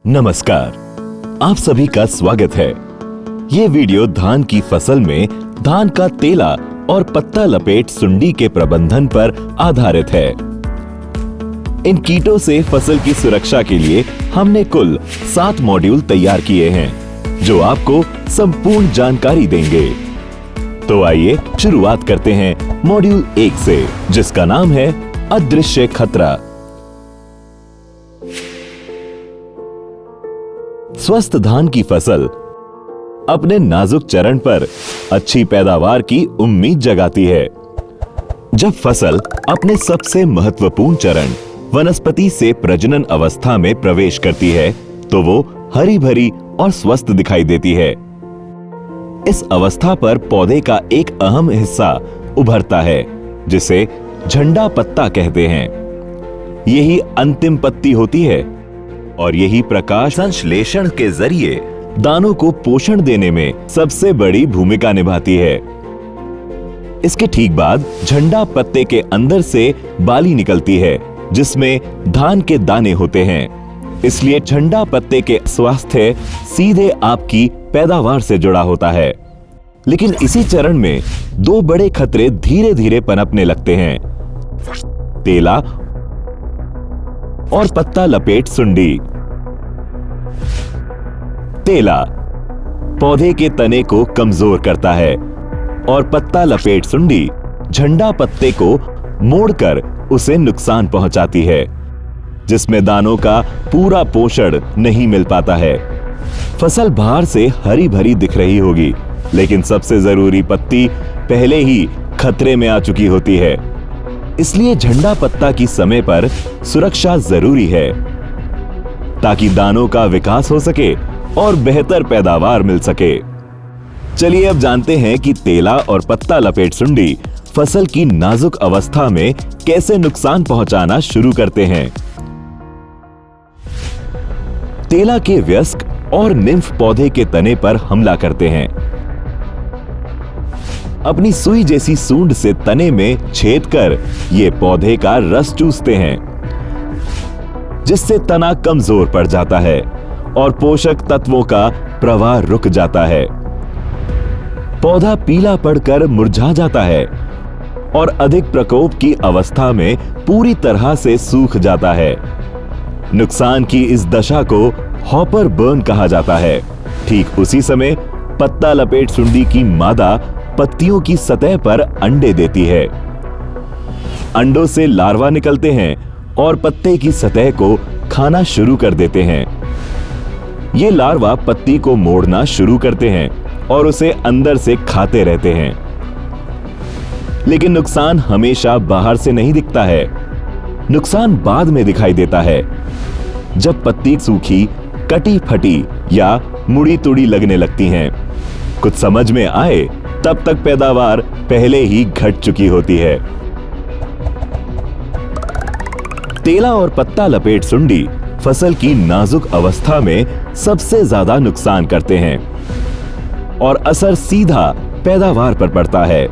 नमस्कार, आप सभी का स्वागत है। ये वीडियो धान की फसल में धान का तेला और पत्ता लपेट सुंडी के प्रबंधन पर आधारित है। इन कीटों से फसल की सुरक्षा के लिए हमने कुल 7 मॉड्यूल तैयार किए हैं, जो आपको संपूर्ण जानकारी देंगे। तो आइए शुरुआत करते हैं मॉड्यूल 1 से, जिसका नाम है अदृश्य खतरा। स्वस्थ धान की फसल अपने नाजुक चरण पर अच्छी पैदावार की उम्मीद जगाती है। जब फसल अपने सबसे महत्वपूर्ण चरण वनस्पति से प्रजनन अवस्था में प्रवेश करती है, तो वो हरी भरी और स्वस्थ दिखाई देती है। इस अवस्था पर पौधे का एक अहम हिस्सा उभरता है, जिसे झंडा पत्ता कहते हैं। यही अंतिम पत्ती होती है और यही प्रकाश संश्लेषण के जरिए दानों को पोषण देने में सबसे बड़ी भूमिका निभाती है। इसके ठीक बाद झंडा पत्ते के अंदर से बाली निकलती है, जिसमें धान के दाने होते हैं। इसलिए झंडा पत्ते के स्वास्थ्य सीधे आपकी पैदावार से जुड़ा होता है। लेकिन इसी चरण में 2 बड़े खतरे धीरे धीरे पनपने लगते हैं: तेला और पत्ता लपेट सुंडी। तेला पौधे के तने को कमजोर करता है और पत्ता लपेट सुंडी झंडा पत्ते को मोड़कर उसे नुकसान पहुंचाती है, जिसमें दानों का पूरा पोषण नहीं मिल पाता है। फसल बाहर से हरी भरी दिख रही होगी, लेकिन सबसे जरूरी पत्ती पहले ही खतरे में आ चुकी होती है। इसलिए झंडा पत्ता की समय पर सुरक्षा जरूरी है, ताकि दानों का विकास हो सके और बेहतर पैदावार मिल सके। चलिए अब जानते हैं कि तेला और पत्ता लपेट सुंडी फसल की नाजुक अवस्था में कैसे नुकसान पहुंचाना शुरू करते हैं। तेला के वयस्क और निम्फ पौधे के तने पर हमला करते हैं। अपनी सुई जैसी सूंड से तने में छेद कर ये पौधे का रस चूसते हैं, जिससे तना कमजोर पड़ जाता है और पोषक तत्वों का प्रवाह रुक जाता है। पौधा पीला पड़कर मुरझा जाता है और अधिक प्रकोप की अवस्था में पूरी तरह से सूख जाता है। नुकसान की इस दशा को हॉपर बर्न कहा जाता है। ठीक उसी समय पत्ता लपेट सुंडी की मादा पत्तियों की सतह पर अंडे देती है। अंडों से लार्वा निकलते हैं और पत्ते की सतह को खाना शुरू कर देते हैं। ये लार्वा पत्ती को मोड़ना शुरू करते हैं और उसे अंदर से खाते रहते हैं। लेकिन नुकसान हमेशा बाहर से नहीं दिखता है। नुकसान बाद में दिखाई देता है, जब पत्ती सूखी, कटी फटी या मुड़ी तुड़ी लगने लगती हैं। कुछ समझ में आए तब तक पैदावार पहले ही घट चुकी होती है। तेला और पत्ता लपेट सुंडी फसल की नाजुक अवस्था में सबसे ज्यादा नुकसान करते हैं और असर सीधा पैदावार पर पड़ता है।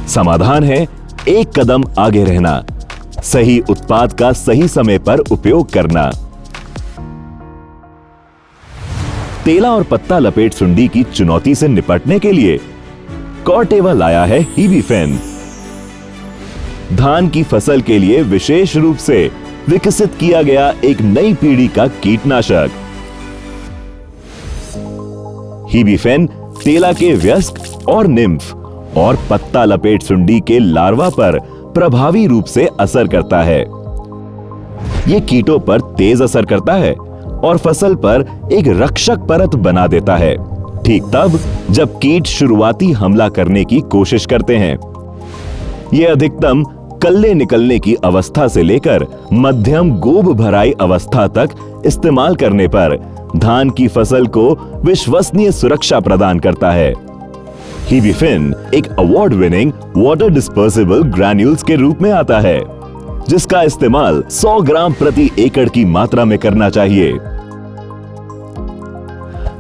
समाधान है एक कदम आगे रहना, सही उत्पाद का सही समय पर उपयोग करना। तेला और पत्ता लपेट सुंडी की चुनौती से निपटने के लिए कॉर्टेवा लाया है हीबीफेन। धान की फसल के लिए विशेष रूप से विकसित किया गया एक नई पीढ़ी का कीटनाशक। हीबीफेन तेला के वयस्क और निम्फ और पत्ता लपेट सुंडी के लार्वा पर प्रभावी रूप से असर करता है। यह कीटों पर तेज असर करता है और फसल पर एक रक्षक परत बना देता है, ठीक तब जब कीट शुरुआती हमला करने की कोशिश करते हैं। यह अधिकतम कल्ले निकलने की अवस्था से लेकर मध्यम गोब भराई अवस्था तक इस्तेमाल करने पर धान की फसल को विश्वसनीय सुरक्षा प्रदान करता है। हीबीफेन एक award winning water dispersible granules के रूप में आता है, जिसका इस्तेमाल 100 ग्राम प्रति एकड़ की मात्रा में करना चाहिए।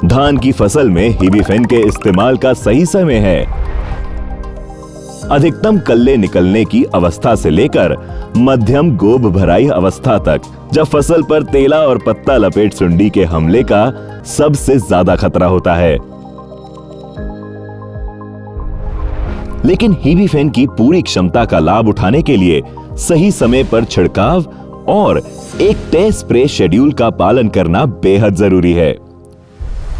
धान की फसल में हीबीफेन के इस्तेमाल का सही समय है अधिकतम कल्ले निकलने की अवस्था से लेकर मध्यम गोब भराई अवस्था तक, जब फसल पर तेला और पत्ता लपेट सुंडी के हमले का सबसे ज्यादा खतरा होता है। लेकिन हीबीफेन की पूरी क्षमता का लाभ उठाने के लिए सही समय पर छिड़काव और एक तय स्प्रे शेड्यूल का पालन करना बेहद जरूरी है।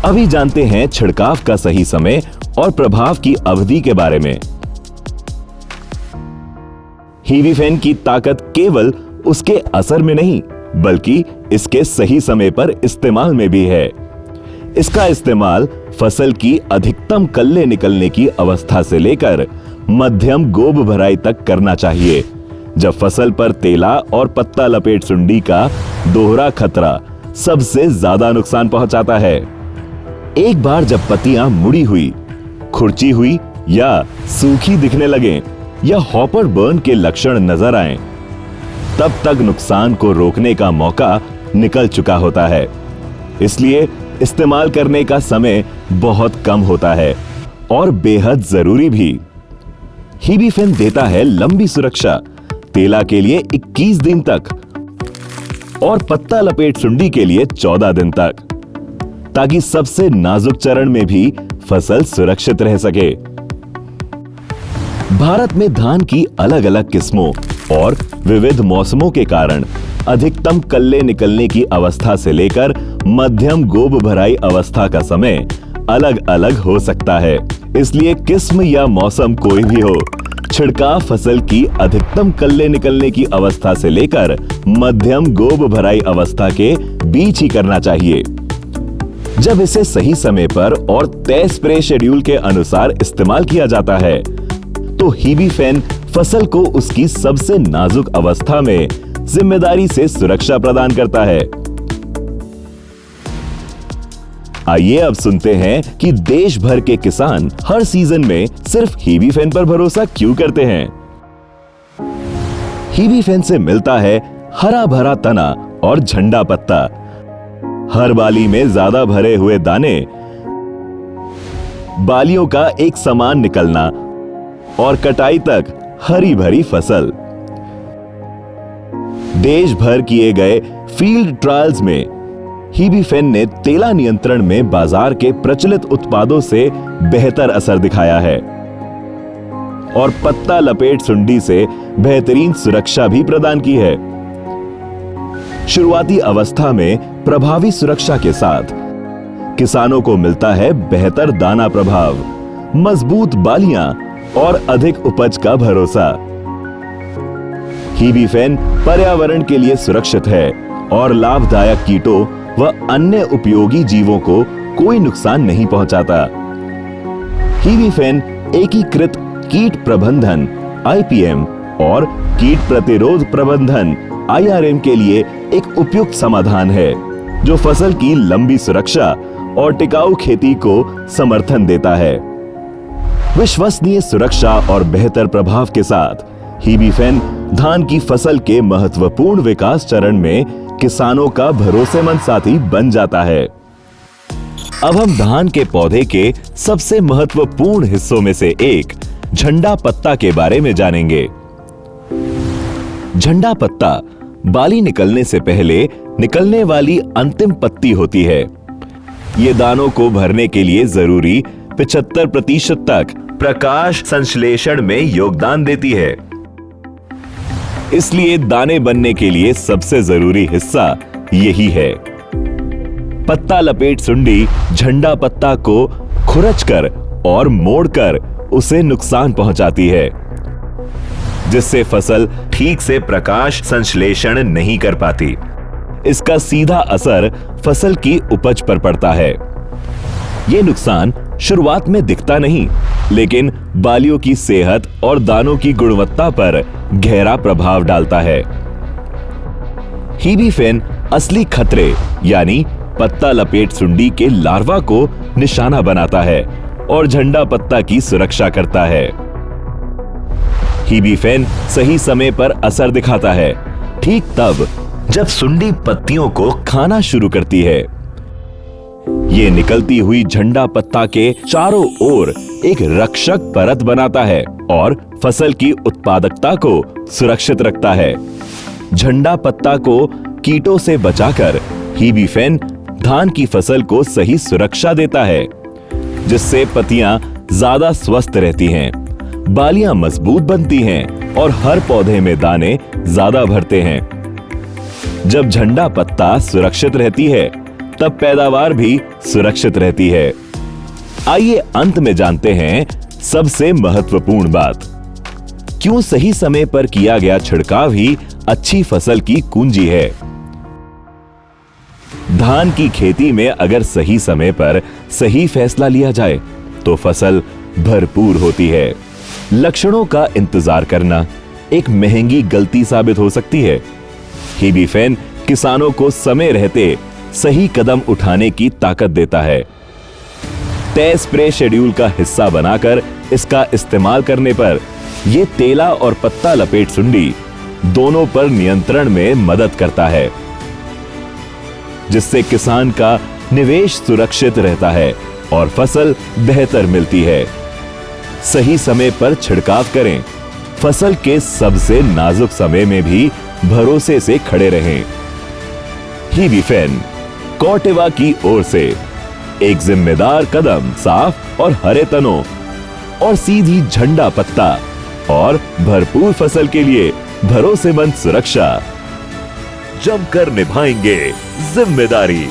अभी जानते हैं छिड़काव का सही समय और प्रभाव की अवधि के बारे में। हीबीफेन की ताकत केवल उसके असर में नहीं, बल्कि इसके सही समय पर इस्तेमाल में भी है। इसका इस्तेमाल फसल की अधिकतम कल्ले निकलने की अवस्था से लेकर मध्यम गोब भराई तक करना चाहिए, जब फसल पर तेला और पत्ता लपेट सुंडी का दोहरा खतरा सबसे ज्यादा नुकसान पहुंचाता है। एक बार जब पत्तियां मुड़ी हुई, खुरची हुई या सूखी दिखने लगे या हॉपर बर्न के लक्षण नजर आए, तब तक नुकसान को रोकने का मौका निकल चुका होता है। इसलिए इस्तेमाल करने का समय बहुत कम होता है और बेहद जरूरी भी। हीबीफेन देता है लंबी सुरक्षा, तेला के लिए 21 दिन तक और पत्ता लपेट सुंडी के लिए 14 दिन तक, ताकि सबसे नाजुक चरण में भी फसल सुरक्षित रह सके। भारत में धान की अलग अलग किस्मों और विविध मौसमों के कारण अधिकतम कल्ले निकलने की अवस्था से लेकर मध्यम गोब भराई अवस्था का समय अलग अलग हो सकता है। इसलिए किस्म या मौसम कोई भी हो, छिड़काव फसल की अधिकतम कल्ले निकलने की अवस्था से लेकर मध्यम गोब भराई अवस्था के बीच ही करना चाहिए। जब इसे सही समय पर और तय स्प्रे शेड्यूल के अनुसार इस्तेमाल किया जाता है, तो हीबीफेन फसल को उसकी सबसे नाजुक अवस्था में जिम्मेदारी से सुरक्षा प्रदान करता है। आइए अब सुनते हैं कि देश भर के किसान हर सीजन में सिर्फ हीबीफेन पर भरोसा क्यों करते हैं। हीबीफेन से मिलता है हरा भरा तना और झंडा पत्ता, हर बाली में ज्यादा भरे हुए दाने, बालियों का एक समान निकलना और कटाई तक हरी भरी फसल। देश भर किए गए फील्ड ट्रायल्स में हीबीफेन ने तेला नियंत्रण में बाजार के प्रचलित उत्पादों से बेहतर असर दिखाया है और पत्ता लपेट सुंडी से बेहतरीन सुरक्षा भी प्रदान की है। शुरुआती अवस्था में प्रभावी सुरक्षा के साथ किसानों को मिलता है बेहतर दाना प्रभाव, मजबूत बालियां और अधिक उपज का भरोसा। हीबीफेन पर्यावरण के लिए सुरक्षित है और लाभदायक कीटों व अन्य उपयोगी जीवों को कोई नुकसान नहीं पहुंचाता। हीबीफेन एकीकृत कीट प्रबंधन (IPM) और कीट प्रतिरोध प्रबंधन (IRM) के लिए एक उपयुक्त समाधान है, जो फसल की लंबी सुरक्षा और टिकाऊ खेती को समर्थन देता है। विश्वसनीय सुरक्षा और बेहतर प्रभाव के साथ हीबीफेन धान की फसल के महत्वपूर्ण विकास चरण में किसानों का भरोसेमंद साथी बन जाता है। अब हम धान के पौधे के सबसे महत्वपूर्ण हिस्सों में से एक झंडा पत्ता के बारे में जानेंगे। झंडा पत्ता बाली निकलने से पहले निकलने वाली अंतिम पत्ती होती है। ये दानों को भरने के लिए जरूरी 75% तक प्रकाश संश्लेषण में योगदान देती है। इसलिए दाने बनने के लिए सबसे जरूरी हिस्सा यही है। पत्ता लपेट सुंडी झंडा पत्ता को खुरचकर और मोड़कर उसे नुकसान पहुंचाती है, जिससे फसल ठीक से प्रकाश संश्लेषण नहीं कर पाती। इसका सीधा असर फसल की उपज पर पड़ता है। यह नुकसान शुरुआत में दिखता नहीं, लेकिन बालियों की सेहत और दानों की गुणवत्ता पर गहरा प्रभाव डालता है। हीबीफेन असली खतरे यानी पत्ता लपेट सुंडी के लार्वा को निशाना बनाता है और झंडा पत्ता की सुरक्षा करता है। हीबीफेन सही समय पर असर दिखाता है, ठीक तब जब सुंडी पत्तियों को खाना शुरू करती है। ये निकलती हुई झंडा पत्ता के चारों ओर एक रक्षक परत बनाता है और फसल की उत्पादकता को सुरक्षित रखता है। झंडा पत्ता को कीटों से बचाकर हीबीफेन धान की फसल को सही सुरक्षा देता है, जिससे पत्तियां ज्यादा स्वस्थ रहती हैं, बालियां मजबूत बनती हैं और हर पौधे में दाने ज्यादा भरते हैं। जब झंडा पत्ता सुरक्षित रहती है, तब पैदावार भी सुरक्षित रहती है। आइए अंत में जानते हैं सबसे महत्वपूर्ण बात, क्यों सही समय पर किया गया छिड़काव ही अच्छी फसल की कुंजी है। धान की खेती में अगर सही समय पर सही फैसला लिया जाए तो फसल भरपूर होती है। लक्षणों का इंतजार करना एक महंगी गलती साबित हो सकती है। हीबीफेन किसानों को समय रहते सही कदम उठाने की ताकत देता है। तय स्प्रे शेड्यूल का हिस्सा बनाकर इसका इस्तेमाल करने पर यह तेला और पत्ता लपेट सुंडी दोनों पर नियंत्रण में मदद करता है, जिससे किसान का निवेश सुरक्षित रहता है और फसल बेहतर मिलती है। सही समय पर छिड़काव करें, फसल के सबसे नाजुक समय में भी भरोसे से खड़े रहें। हीबीफेन कॉर्टेवा की ओर से एक जिम्मेदार कदम, साफ और हरे तनों और सीधी झंडा पत्ता और भरपूर फसल के लिए भरोसेमंद सुरक्षा। जमकर निभाएंगे जिम्मेदारी।